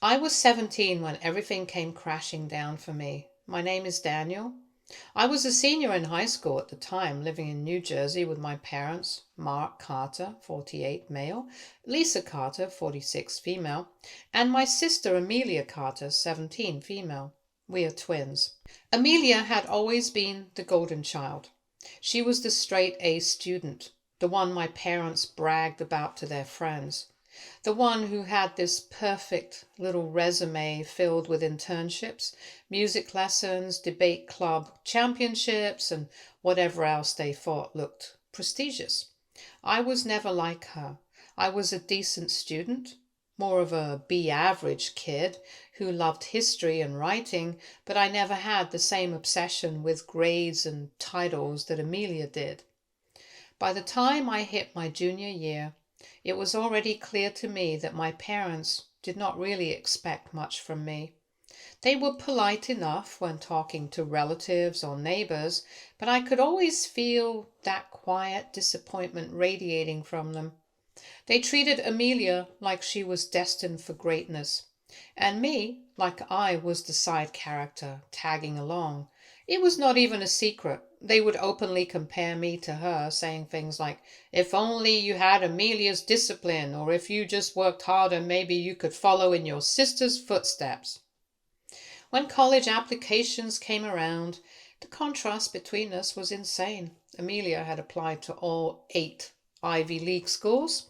I was 17 when everything came crashing down for me. My name is Daniel. I was a senior in high school at the time, living in New Jersey with my parents, Mark Carter, 48, male, Lisa Carter, 46, female, and my sister Amelia Carter, 17, female. We are twins. Amelia had always been the golden child. She was the straight A student, the one my parents bragged about to their friends, the one who had this perfect little resume filled with internships, music lessons, debate club championships, and whatever else they thought looked prestigious. I was never like her. I was a decent student, more of a B average kid who loved history and writing, but I never had the same obsession with grades and titles that Amelia did. By the time I hit my junior year, it was already clear to me that my parents did not really expect much from me. They were polite enough when talking to relatives or neighbors, but I could always feel that quiet disappointment radiating from them. They treated Amelia like she was destined for greatness, and me like I was the side character tagging along. It was not even a secret. They would openly compare me to her, saying things like, "If only you had Amelia's discipline, or if you just worked harder, maybe you could follow in your sister's footsteps." When college applications came around, the contrast between us was insane. Amelia had applied to all 8 Ivy League schools,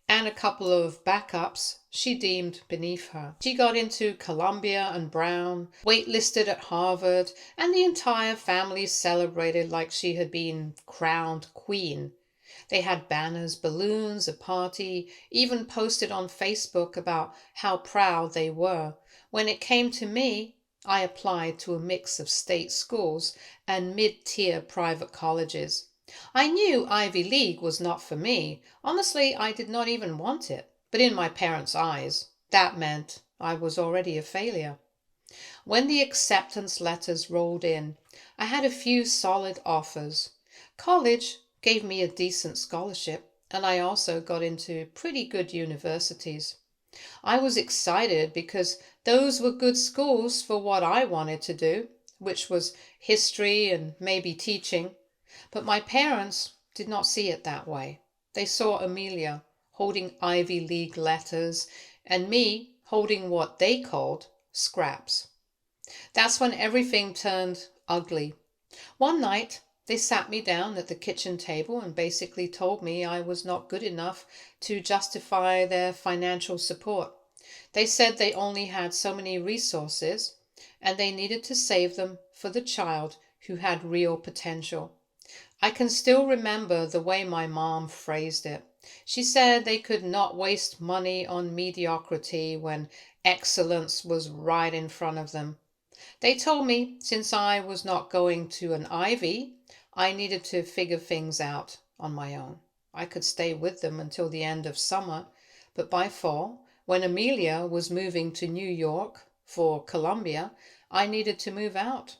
and a couple of backups she deemed beneath her. She got into Columbia and Brown, waitlisted at Harvard, and the entire family celebrated like she had been crowned queen. They had banners, balloons, a party, even posted on Facebook about how proud they were. When it came to me, I applied to a mix of state schools and mid-tier private colleges. I knew Ivy League was not for me. Honestly, I did not even want it. But in my parents' eyes, that meant I was already a failure. When the acceptance letters rolled in, I had a few solid offers. College gave me a decent scholarship, and I also got into pretty good universities. I was excited because those were good schools for what I wanted to do, which was history and maybe teaching. But my parents did not see it that way. They saw Amelia holding Ivy League letters and me holding what they called scraps. That's when everything turned ugly. One night, they sat me down at the kitchen table and basically told me I was not good enough to justify their financial support. They said they only had so many resources and they needed to save them for the child who had real potential. I can still remember the way my mom phrased it. She said they could not waste money on mediocrity when excellence was right in front of them. They told me since I was not going to an Ivy, I needed to figure things out on my own. I could stay with them until the end of summer, but by fall, when Amelia was moving to New York for Columbia, I needed to move out.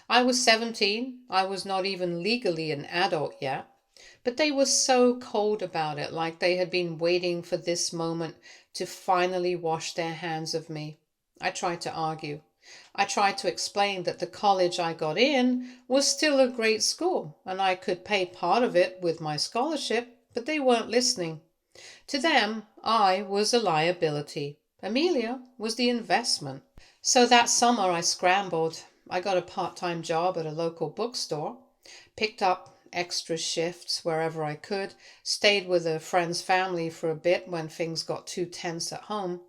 I was 17. I was not even legally an adult yet. But they were so cold about it, like they had been waiting for this moment to finally wash their hands of me. I tried to argue. I tried to explain that the college I got in was still a great school and I could pay part of it with my scholarship, but they weren't listening. To them, I was a liability. Amelia was the investment. So that summer I scrambled. I got a part-time job at a local bookstore, picked up extra shifts wherever I could, stayed with a friend's family for a bit when things got too tense at home.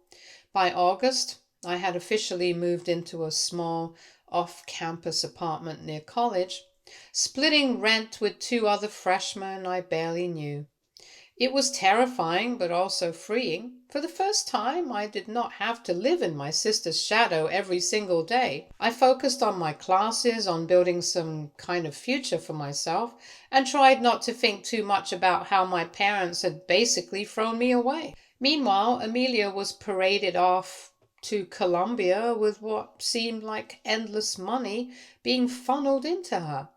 By August, I had officially moved into a small off-campus apartment near college, splitting rent with 2 other freshmen I barely knew. It was terrifying but also freeing. For the first time, I did not have to live in my sister's shadow every single day. I focused on my classes, on building some kind of future for myself, and tried not to think too much about how my parents had basically thrown me away. Meanwhile, Amelia was paraded off to Columbia with what seemed like endless money being funneled into her.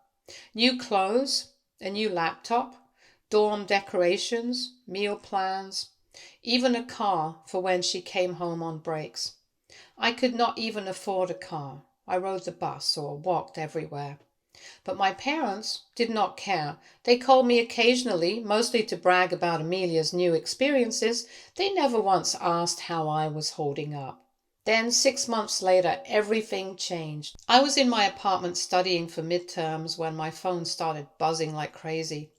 New clothes, a new laptop, dorm decorations, meal plans, even a car for when she came home on breaks. I could not even afford a car. I rode the bus or walked everywhere. But my parents did not care. They called me occasionally, mostly to brag about Amelia's new experiences. They never once asked how I was holding up. Then, 6 months later, everything changed. I was in my apartment studying for midterms when my phone started buzzing like crazy.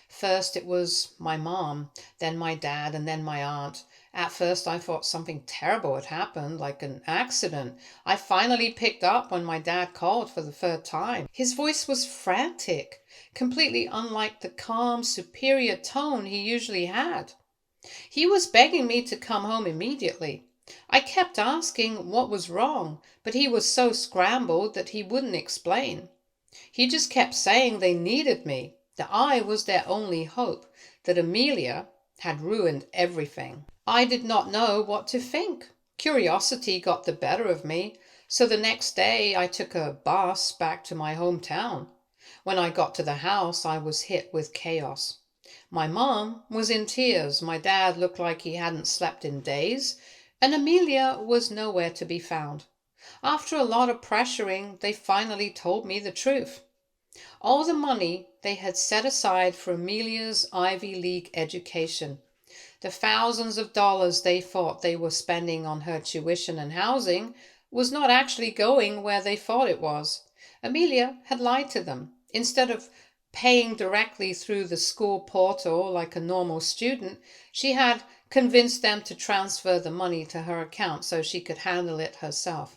First it was my mom, then my dad, and then my aunt. At first I thought something terrible had happened, like an accident. I finally picked up when my dad called for the third time. His voice was frantic, completely unlike the calm, superior tone he usually had. He was begging me to come home immediately. I kept asking what was wrong, but he was so scrambled that he wouldn't explain. He just kept saying they needed me, that I was their only hope, that Amelia had ruined everything. I did not know what to think. Curiosity got the better of me, so the next day I took a bus back to my hometown. When I got to the house, I was hit with chaos. My mom was in tears, my dad looked like he hadn't slept in days, and Amelia was nowhere to be found. After a lot of pressuring, they finally told me the truth. All the money they had set aside for Amelia's Ivy League education, the thousands of dollars they thought they were spending on her tuition and housing, was not actually going where they thought it was. Amelia had lied to them. Instead of paying directly through the school portal like a normal student, she had convinced them to transfer the money to her account so she could handle it herself.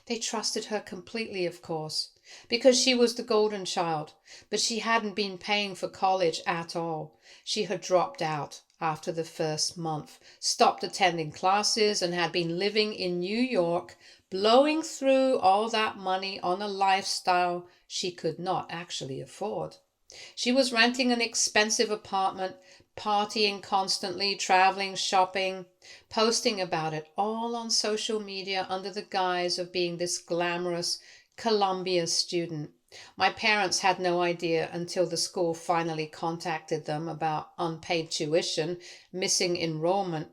They trusted her completely, of course, because she was the golden child, but she hadn't been paying for college at all. She had dropped out after the first month, stopped attending classes, and had been living in New York, blowing through all that money on a lifestyle she could not actually afford. She was renting an expensive apartment, partying constantly, traveling, shopping, posting about it all on social media under the guise of being this glamorous Columbia student. My parents had no idea until the school finally contacted them about unpaid tuition, missing enrollment.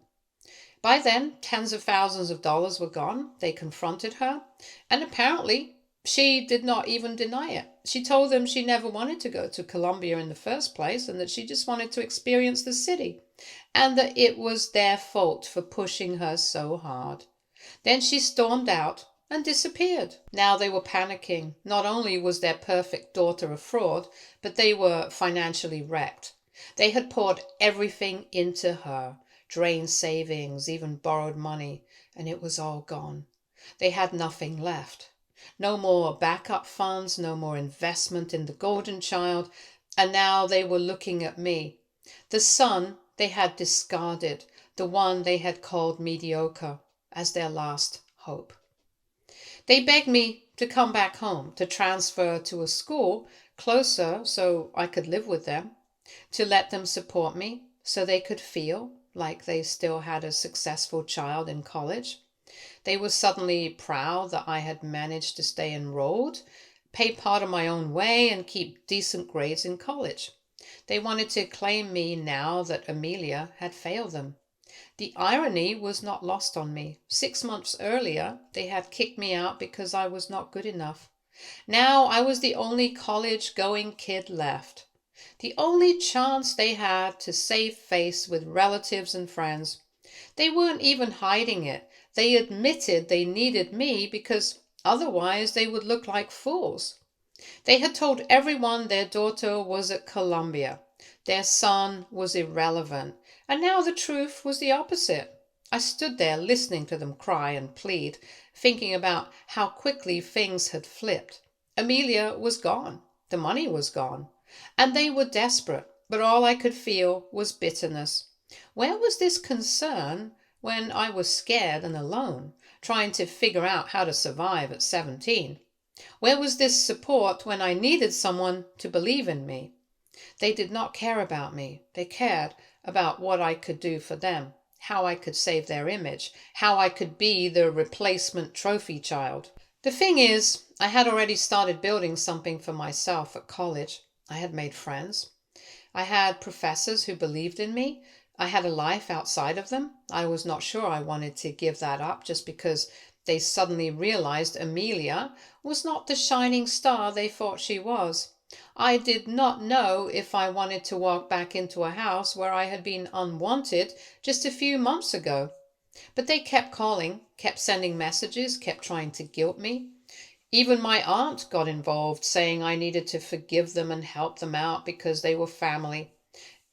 By then, tens of thousands of dollars were gone. They confronted her, and apparently she did not even deny it. She told them she never wanted to go to Columbia in the first place and that she just wanted to experience the city, and that it was their fault for pushing her so hard. Then she stormed out and disappeared. Now they were panicking. Not only was their perfect daughter a fraud, but they were financially wrecked. They had poured everything into her, drained savings, even borrowed money, and it was all gone. They had nothing left. No more backup funds, no more investment in the golden child, and now they were looking at me, the son they had discarded, the one they had called mediocre, as their last hope. They begged me to come back home, to transfer to a school closer so I could live with them, to let them support me so they could feel like they still had a successful child in college. They were suddenly proud that I had managed to stay enrolled, pay part of my own way, and keep decent grades in college. They wanted to claim me now that Amelia had failed them. The irony was not lost on me. 6 months earlier, they had kicked me out because I was not good enough. Now I was the only college-going kid left. The only chance they had to save face with relatives and friends. They weren't even hiding it. They admitted they needed me because otherwise they would look like fools. They had told everyone their daughter was at Columbia. Their son was irrelevant. And now the truth was the opposite. I stood there listening to them cry and plead, thinking about how quickly things had flipped. Amelia was gone. The money was gone. And they were desperate, but all I could feel was bitterness. Where was this concern when I was scared and alone, trying to figure out how to survive at 17? Where was this support when I needed someone to believe in me? They did not care about me. They cared about what I could do for them, how I could save their image, how I could be the replacement trophy child. The thing is, I had already started building something for myself at college. I had made friends. I had professors who believed in me. I had a life outside of them. I was not sure I wanted to give that up just because They suddenly realized Amelia was not the shining star they thought she was. I did not know if I wanted to walk back into a house where I had been unwanted just a few months ago. But they kept calling, kept sending messages, kept trying to guilt me. Even my aunt got involved, saying I needed to forgive them and help them out because they were family.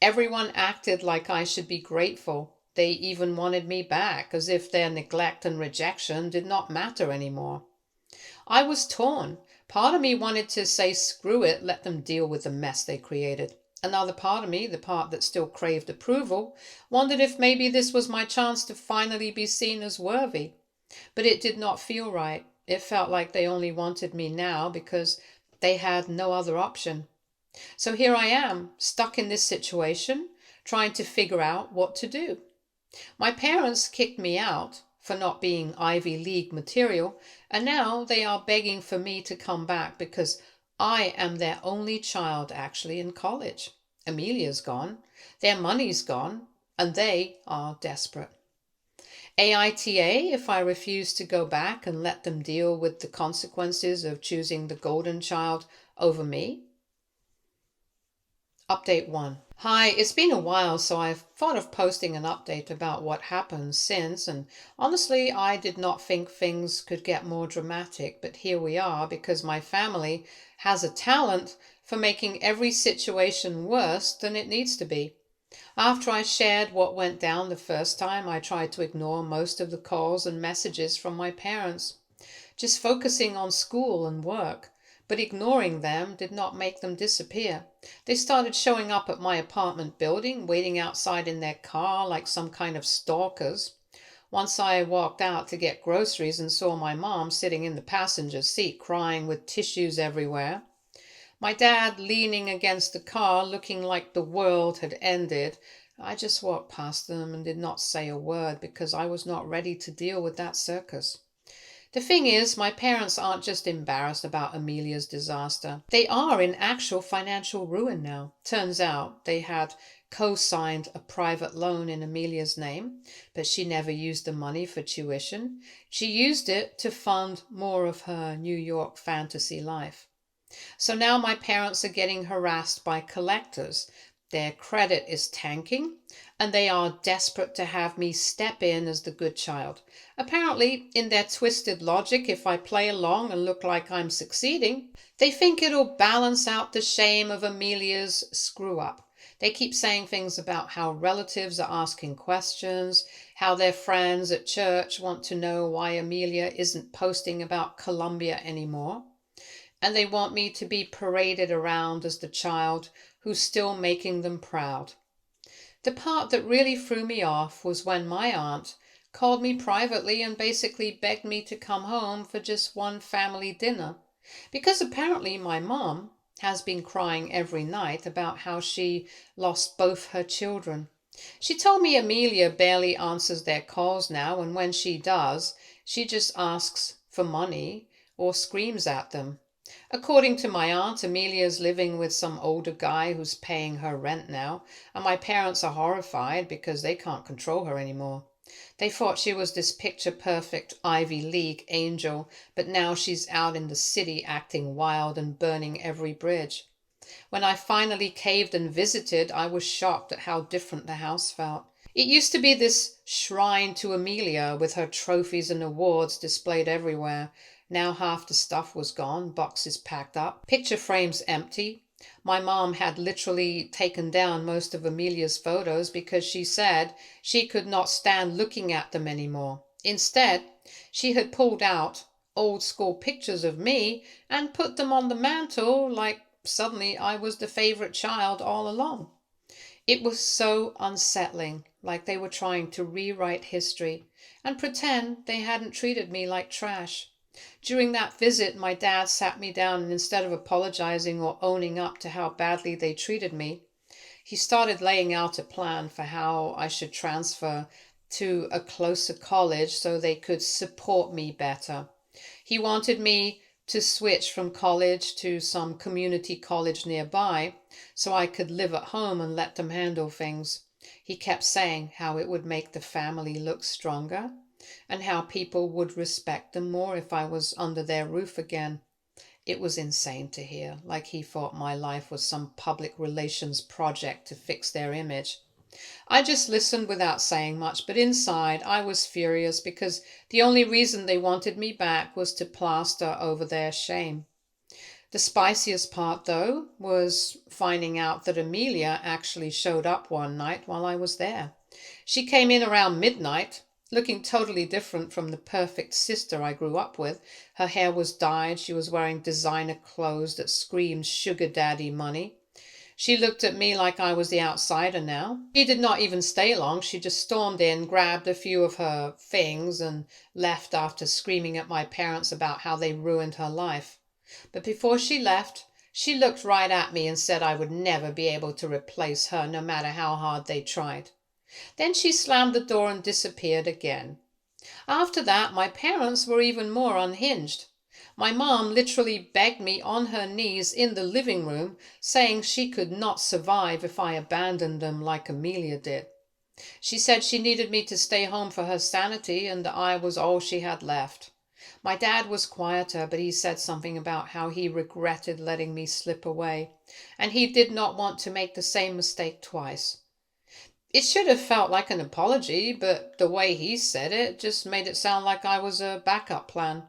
Everyone acted like I should be grateful. They even wanted me back, as if their neglect and rejection did not matter anymore. I was torn. Part of me wanted to say screw it, let them deal with the mess they created. Another part of me, the part that still craved approval, wondered if maybe this was my chance to finally be seen as worthy. But it did not feel right. It felt like they only wanted me now because they had no other option. So here I am, stuck in this situation, trying to figure out what to do. My parents kicked me out for not being Ivy League material, and now they are begging for me to come back because I am their only child actually in college. Amelia's gone, their money's gone, and they are desperate. AITA if I refuse to go back and let them deal with the consequences of choosing the golden child over me. Update 1. Hi, it's been a while, so I've thought of posting an update about what happened since, and honestly, I did not think things could get more dramatic, but here we are because my family has a talent for making every situation worse than it needs to be. After I shared what went down the first time, I tried to ignore most of the calls and messages from my parents, just focusing on school and work. But ignoring them did not make them disappear. They started showing up at my apartment building, waiting outside in their car like some kind of stalkers. Once I walked out to get groceries and saw my mom sitting in the passenger seat crying with tissues everywhere. My dad leaning against the car looking like the world had ended. I just walked past them and did not say a word because I was not ready to deal with that circus. The thing is, my parents aren't just embarrassed about Amelia's disaster. They are in actual financial ruin now. Turns out they had co-signed a private loan in Amelia's name, but she never used the money for tuition. She used it to fund more of her New York fantasy life. So now my parents are getting harassed by collectors. Their credit is tanking, and they are desperate to have me step in as the good child. Apparently, in their twisted logic, if I play along and look like I'm succeeding, they think it'll balance out the shame of Amelia's screw-up. They keep saying things about how relatives are asking questions, how their friends at church want to know why Amelia isn't posting about Columbia anymore. And they want me to be paraded around as the child who's still making them proud. The part that really threw me off was when my aunt called me privately and basically begged me to come home for just one family dinner, because apparently my mom has been crying every night about how she lost both her children. She told me Amelia barely answers their calls now, and when she does, she just asks for money or screams at them. According to my aunt, Amelia's living with some older guy who's paying her rent now, and my parents are horrified because they can't control her anymore. They thought she was this picture-perfect Ivy League angel, but now she's out in the city acting wild and burning every bridge. When I finally caved and visited, I was shocked at how different the house felt. It used to be this shrine to Amelia with her trophies and awards displayed everywhere. Now half the stuff was gone, boxes packed up, picture frames empty. My mom had literally taken down most of Amelia's photos because she said she could not stand looking at them anymore. Instead, she had pulled out old school pictures of me and put them on the mantle like suddenly I was the favorite child all along. It was so unsettling, like they were trying to rewrite history and pretend they hadn't treated me like trash. During that visit, my dad sat me down and instead of apologizing or owning up to how badly they treated me, he started laying out a plan for how I should transfer to a closer college so they could support me better. He wanted me to switch from college to some community college nearby so I could live at home and let them handle things. He kept saying how it would make the family look stronger. and how people would respect them more if I was under their roof again. It was insane to hear, like he thought my life was some public relations project to fix their image. I just listened without saying much, but inside I was furious because the only reason they wanted me back was to plaster over their shame. The spiciest part, though, was finding out that Amelia actually showed up one night while I was there. She came in around midnight, looking totally different from the perfect sister I grew up with. Her hair was dyed, she was wearing designer clothes that screamed sugar daddy money. She looked at me like I was the outsider now. She did not even stay long. She just stormed in, grabbed a few of her things, and left after screaming at my parents about how they ruined her life. But before she left, she looked right at me and said I would never be able to replace her, no matter how hard they tried. Then she slammed the door and disappeared again. After that, my parents were even more unhinged. My mom literally begged me on her knees in the living room, saying she could not survive if I abandoned them like Amelia did. She said she needed me to stay home for her sanity and that I was all she had left. My dad was quieter, but he said something about how he regretted letting me slip away, and he did not want to make the same mistake twice. It should have felt like an apology, but the way he said it just made it sound like I was a backup plan.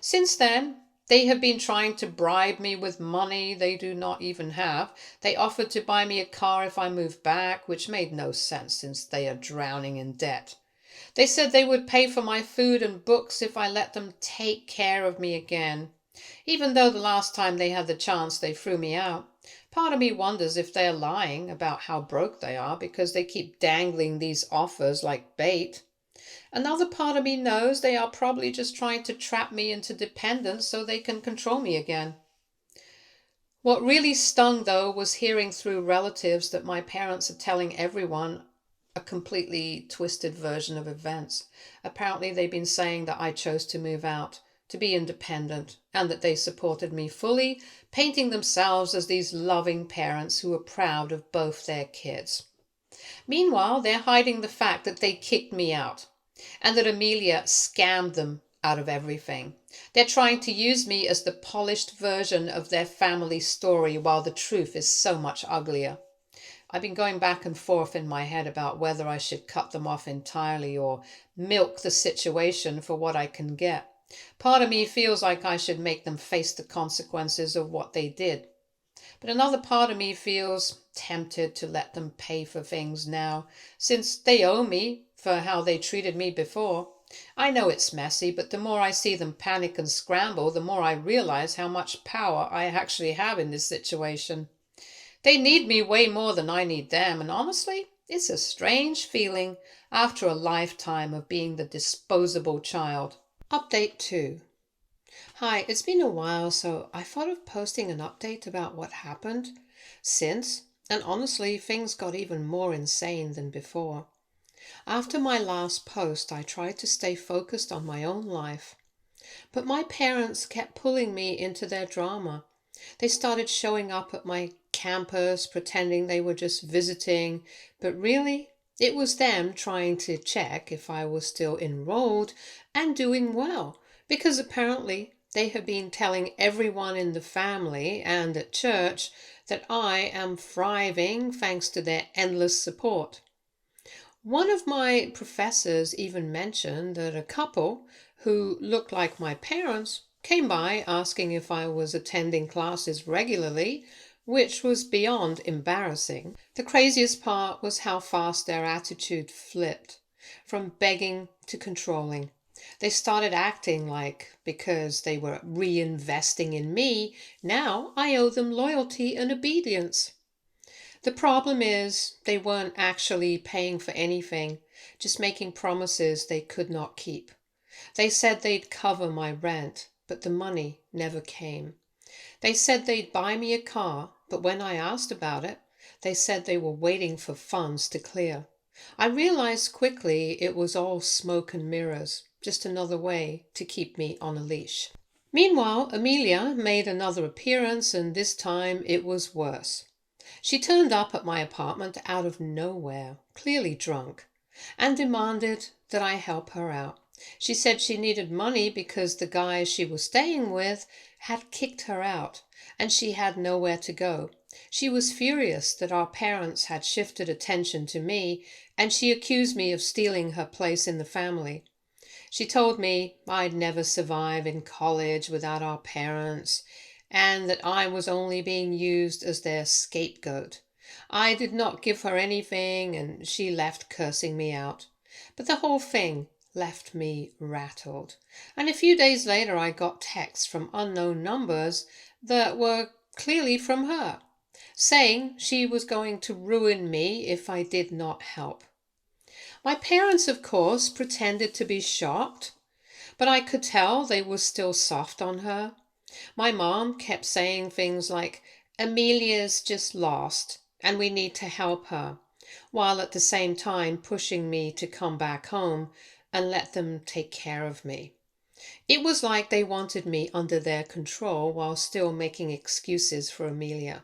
Since then, they have been trying to bribe me with money they do not even have. They offered to buy me a car if I moved back, which made no sense since they are drowning in debt. They said they would pay for my food and books if I let them take care of me again. Even though the last time they had the chance they threw me out. Part of me wonders if they're lying about how broke they are because they keep dangling these offers like bait. Another part of me knows they are probably just trying to trap me into dependence so they can control me again. What really stung, though, was hearing through relatives that my parents are telling everyone a completely twisted version of events. Apparently, they've been saying that I chose to move out, to be independent, and that they supported me fully, painting themselves as these loving parents who are proud of both their kids. Meanwhile, they're hiding the fact that they kicked me out and that Amelia scammed them out of everything. They're trying to use me as the polished version of their family story while the truth is so much uglier. I've been going back and forth in my head about whether I should cut them off entirely or milk the situation for what I can get. Part of me feels like I should make them face the consequences of what they did. But another part of me feels tempted to let them pay for things now, since they owe me for how they treated me before. I know it's messy, but the more I see them panic and scramble, the more I realize how much power I actually have in this situation. They need me way more than I need them, and honestly, it's a strange feeling after a lifetime of being the disposable child. Update 2. Hi, it's been a while, so I thought of posting an update about what happened since, and honestly, things got even more insane than before. After my last post, I tried to stay focused on my own life, but my parents kept pulling me into their drama. They started showing up at my campus, pretending they were just visiting, but really, it was them trying to check if I was still enrolled and doing well, because apparently they have been telling everyone in the family and at church that I am thriving thanks to their endless support. One of my professors even mentioned that a couple who looked like my parents came by asking if I was attending classes regularly, which was beyond embarrassing. The craziest part was how fast their attitude flipped, from begging to controlling. They started acting like, because they were reinvesting in me, now I owe them loyalty and obedience. The problem is they weren't actually paying for anything, just making promises they could not keep. They said they'd cover my rent, but the money never came. They said they'd buy me a car, but when I asked about it, they said they were waiting for funds to clear. I realized quickly it was all smoke and mirrors, just another way to keep me on a leash. Meanwhile, Amelia made another appearance, and this time it was worse. She turned up at my apartment out of nowhere, clearly drunk, and demanded that I help her out. She said she needed money because the guy she was staying with had kicked her out and she had nowhere to go. She was furious that our parents had shifted attention to me, and she accused me of stealing her place in the family. She told me I'd never survive in college without our parents, and that I was only being used as their scapegoat. I did not give her anything, and she left cursing me out. But the whole thing left me rattled. And a few days later, I got texts from unknown numbers that were clearly from her, saying she was going to ruin me if I did not help. My parents, of course, pretended to be shocked, but I could tell they were still soft on her. My mom kept saying things like, Amelia's just lost and we need to help her, while at the same time pushing me to come back home and let them take care of me. It was like they wanted me under their control while still making excuses for Amelia.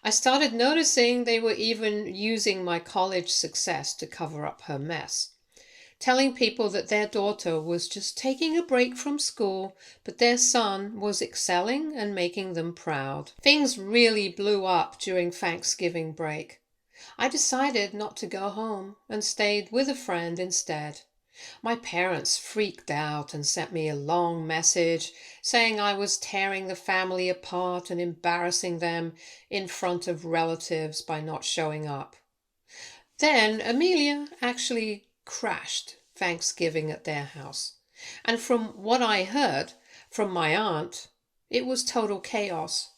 I started noticing they were even using my college success to cover up her mess, telling people that their daughter was just taking a break from school, but their son was excelling and making them proud. Things really blew up during Thanksgiving break. I decided not to go home and stayed with a friend instead. My parents freaked out and sent me a long message saying I was tearing the family apart and embarrassing them in front of relatives by not showing up. Then Amelia actually crashed Thanksgiving at their house. And from what I heard from my aunt, it was total chaos.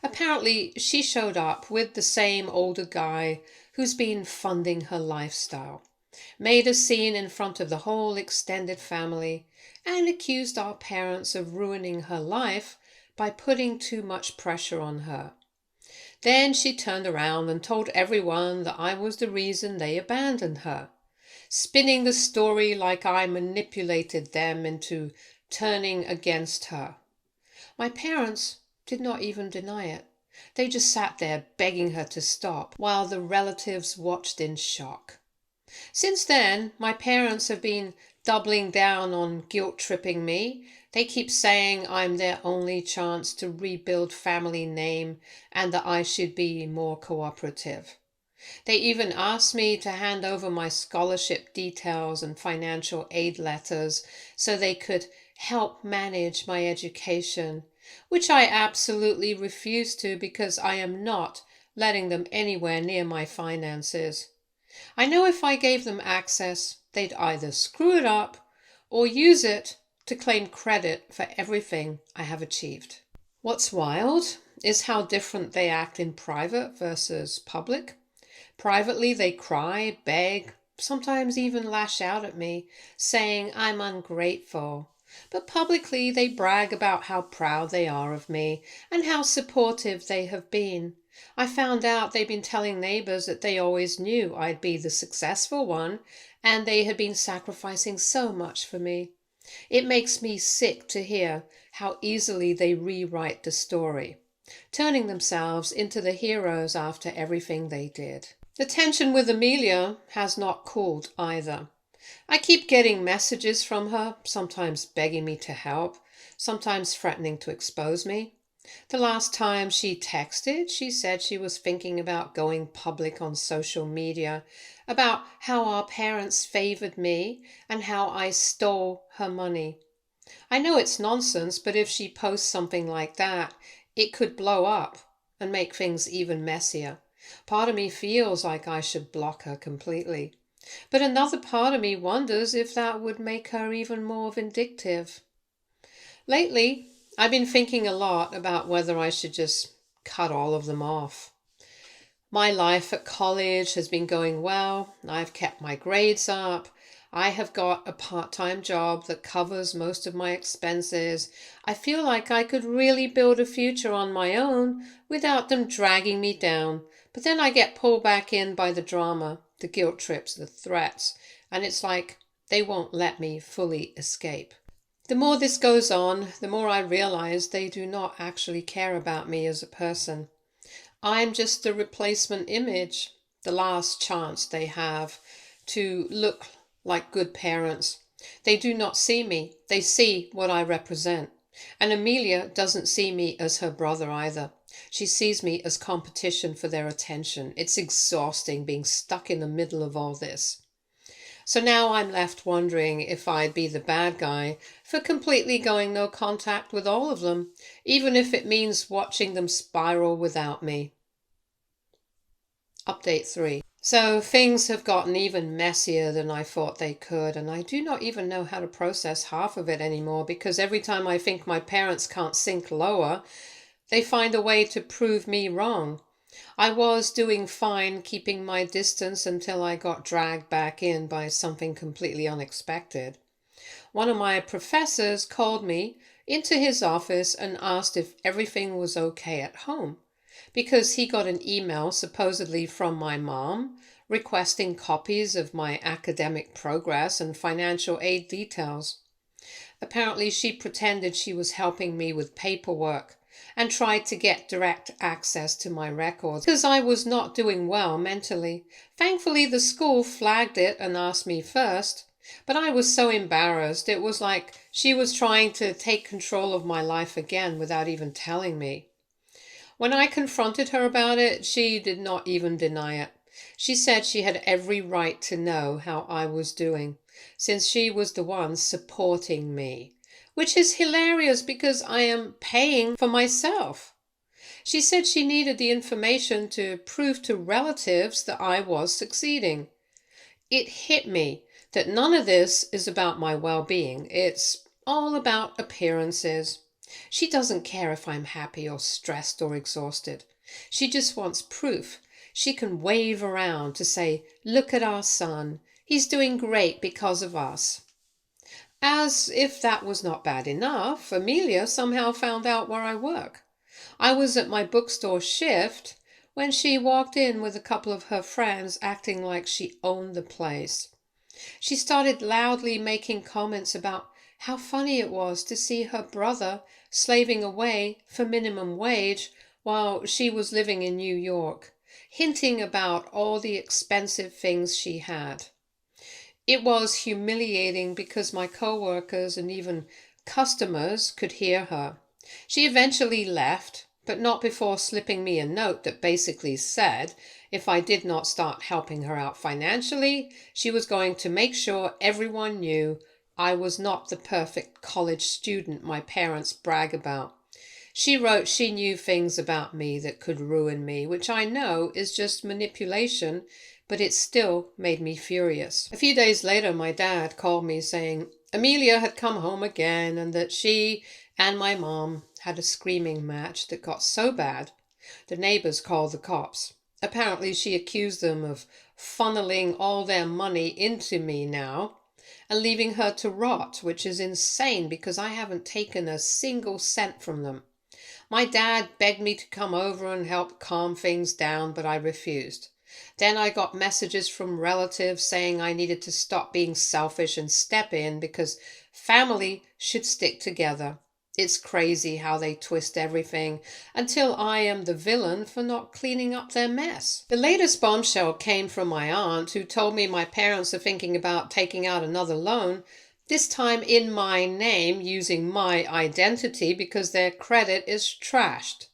Apparently, she showed up with the same older guy who's been funding her lifestyle, made a scene in front of the whole extended family, and accused our parents of ruining her life by putting too much pressure on her. Then she turned around and told everyone that I was the reason they abandoned her, spinning the story like I manipulated them into turning against her. My parents did not even deny it. They just sat there begging her to stop while the relatives watched in shock. Since then, my parents have been doubling down on guilt-tripping me. They keep saying I'm their only chance to rebuild family name and that I should be more cooperative. They even asked me to hand over my scholarship details and financial aid letters so they could help manage my education, which I absolutely refuse to because I am not letting them anywhere near my finances. I know if I gave them access, they'd either screw it up or use it to claim credit for everything I have achieved. What's wild is how different they act in private versus public. Privately, they cry, beg, sometimes even lash out at me, saying I'm ungrateful. But publicly, they brag about how proud they are of me and how supportive they have been. I found out they've been telling neighbors that they always knew I'd be the successful one and they had been sacrificing so much for me. It makes me sick to hear how easily they rewrite the story, turning themselves into the heroes after everything they did. The tension with Amelia has not cooled either. I keep getting messages from her, sometimes begging me to help, sometimes threatening to expose me. The last time she texted, she said she was thinking about going public on social media about how our parents favored me and how I stole her money. I know it's nonsense, but if she posts something like that, it could blow up and make things even messier. Part of me feels like I should block her completely. But another part of me wonders if that would make her even more vindictive. Lately, I've been thinking a lot about whether I should just cut all of them off. My life at college has been going well. I've kept my grades up. I have got a part-time job that covers most of my expenses. I feel like I could really build a future on my own without them dragging me down. But then I get pulled back in by the drama, the guilt trips, the threats, and it's like they won't let me fully escape. The more this goes on, the more I realize they do not actually care about me as a person. I'm just the replacement image, the last chance they have to look like good parents, They do not see me. They see what I represent. And Amelia doesn't see me as her brother either. She sees me as competition for their attention. It's exhausting being stuck in the middle of all this. So now I'm left wondering if I'd be the bad guy for completely going no contact with all of them, even if it means watching them spiral without me. Update 3. So things have gotten even messier than I thought they could, and I do not even know how to process half of it anymore, because every time I think my parents can't sink lower, they find a way to prove me wrong. I was doing fine keeping my distance until I got dragged back in by something completely unexpected. One of my professors called me into his office and asked if everything was okay at home, because he got an email supposedly from my mom requesting copies of my academic progress and financial aid details. Apparently, she pretended she was helping me with paperwork and tried to get direct access to my records because I was not doing well mentally. Thankfully, the school flagged it and asked me first, but I was so embarrassed. It was like she was trying to take control of my life again without even telling me. When I confronted her about it, she did not even deny it. She said she had every right to know how I was doing, since she was the one supporting me, which is hilarious because I am paying for myself. She said she needed the information to prove to relatives that I was succeeding. It hit me that none of this is about my well-being. It's all about appearances. She doesn't care if I'm happy or stressed or exhausted. She just wants proof. She can wave around to say, "Look at our son. He's doing great because of us." As if that was not bad enough, Amelia somehow found out where I work. I was at my bookstore shift when she walked in with a couple of her friends acting like she owned the place. She started loudly making comments about how funny it was to see her brother slaving away for minimum wage while she was living in New York, hinting about all the expensive things she had. It was humiliating because my coworkers and even customers could hear her. She eventually left, but not before slipping me a note that basically said if I did not start helping her out financially, she was going to make sure everyone knew I was not the perfect college student my parents brag about. She wrote she knew things about me that could ruin me, which I know is just manipulation, but it still made me furious. A few days later, my dad called me saying Amelia had come home again and that she and my mom had a screaming match that got so bad the neighbors called the cops. Apparently, she accused them of funneling all their money into me now and leaving her to rot, which is insane because I haven't taken a single cent from them. My dad begged me to come over and help calm things down, but I refused. Then I got messages from relatives saying I needed to stop being selfish and step in because family should stick together. It's crazy how they twist everything until I am the villain for not cleaning up their mess. The latest bombshell came from my aunt, who told me my parents are thinking about taking out another loan, this time in my name using my identity because their credit is trashed.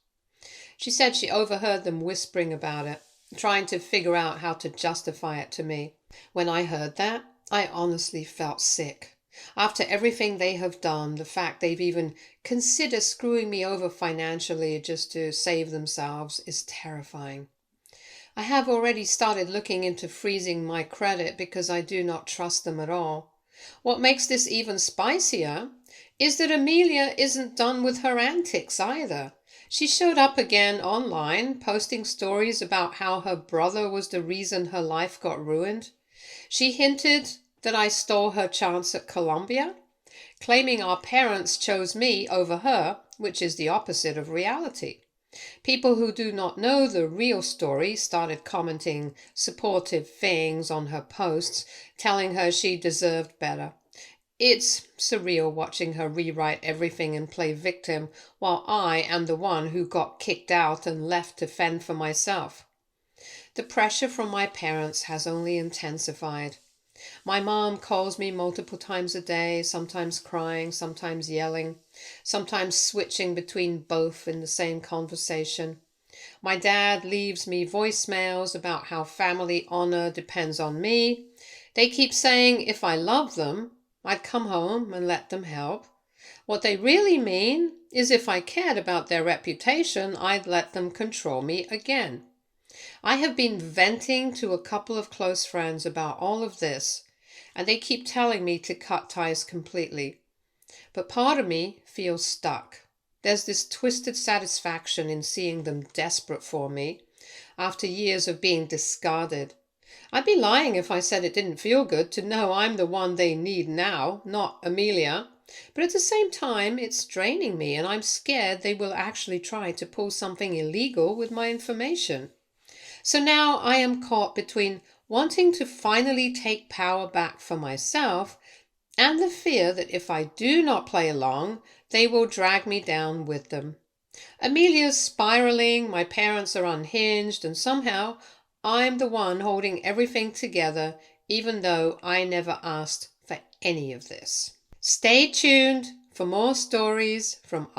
She said she overheard them whispering about it, trying to figure out how to justify it to me. When I heard that, I honestly felt sick. After everything they have done, the fact they've even considered screwing me over financially just to save themselves is terrifying. I have already started looking into freezing my credit because I do not trust them at all. What makes this even spicier is that Amelia isn't done with her antics either. She showed up again online, posting stories about how her brother was the reason her life got ruined. She hinted that I stole her chance at Columbia, claiming our parents chose me over her, which is the opposite of reality. People who do not know the real story started commenting supportive things on her posts, telling her she deserved better. It's surreal watching her rewrite everything and play victim, while I am the one who got kicked out and left to fend for myself. The pressure from my parents has only intensified. My mom calls me multiple times a day, sometimes crying, sometimes yelling, sometimes switching between both in the same conversation. My dad leaves me voicemails about how family honor depends on me. They keep saying if I love them, I'd come home and let them help. What they really mean is if I cared about their reputation, I'd let them control me again. I have been venting to a couple of close friends about all of this, and they keep telling me to cut ties completely. But part of me feels stuck. There's this twisted satisfaction in seeing them desperate for me after years of being discarded. I'd be lying if I said it didn't feel good to know I'm the one they need now, not Amelia. But at the same time, it's draining me, and I'm scared they will actually try to pull something illegal with my information. So now I am caught between wanting to finally take power back for myself and the fear that if I do not play along, they will drag me down with them. Amelia's spiraling, my parents are unhinged, and somehow I'm the one holding everything together, even though I never asked for any of this. Stay tuned for more stories from